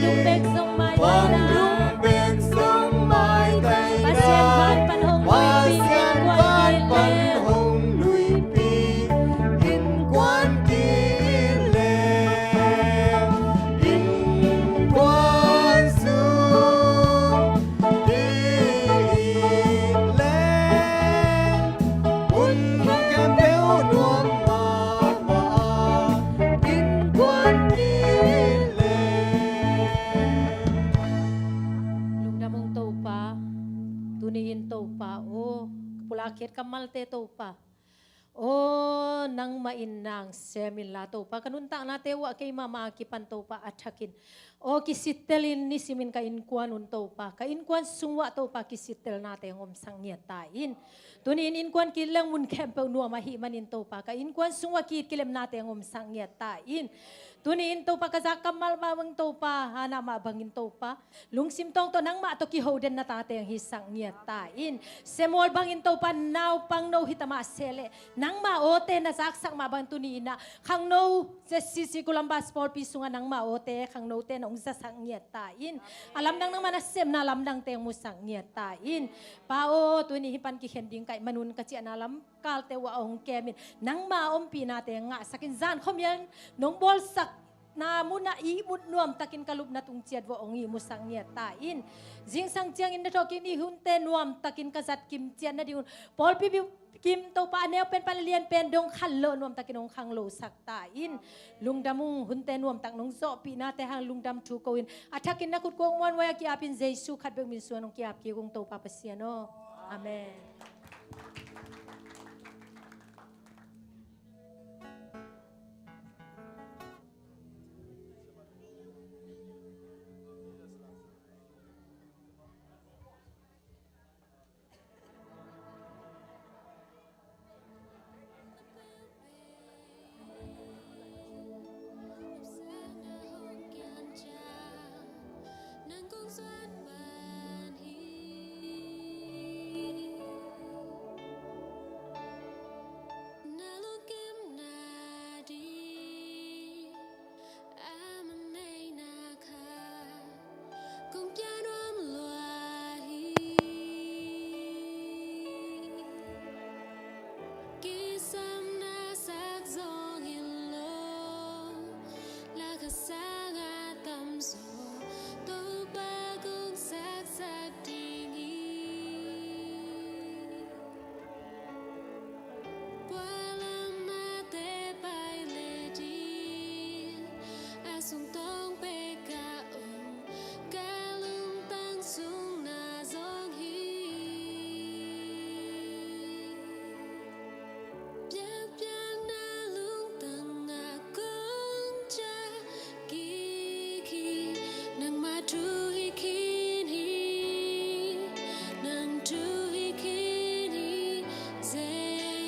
dung bek sông mai Quang tay dung bên sông mai tay Ba sen van pan hong Ba lui pi sen quan van ki pan le hồng lùi pi in quan ki le in quan su ki le un kem béo nuông mà in quan ki le lung damong to pa tuniin to pa o pulakit kamal te to pa o nang mainang semila to pa kanunta na te wa kay mama kipan to pa athakin o kisitelin ni simin ka inkuan un to pa ka inkuan sungwa to pa kisitel na te ngom sangyatain tunin inkuan kilang mun kempe nuwa mahi manin to pa ka inkuan sungwa kilem na te ngom sangyatain tunin to pa kasakamal mawang to pa hana mabangin to pa lungsim tong to nang ma to ki hoden na tate ang hisang nyatain semol bangin to pa now pang no hitama sele nang maote na saksak mabang tunina kang no sa sisi kulambas pol pisungan nang maote kang no te nong sasang nyatain alam nang nang manasem na alam nang te musang nyatain pao tuni hipan ki hending kay manun kasi analam kalte wa ong kemin nang maom pinate nga sakin zan komyan nong bolsak na muna imut nuam takin kalub na tung tiad wa ong imusang nyatain jing sang tiang in to kin ihunte nuam takin kasat kim tian na diun pol pi kim to pa aneo pen palilian pen dong khallo nuam takin ong khanglo saktain lungdamung hunte nuam tak nong zo pi na te hang lungdam thu koin atakin nakut ko wan waya ki apin jesu khat beng min suanong ki ap ki kong to pa pasiano amen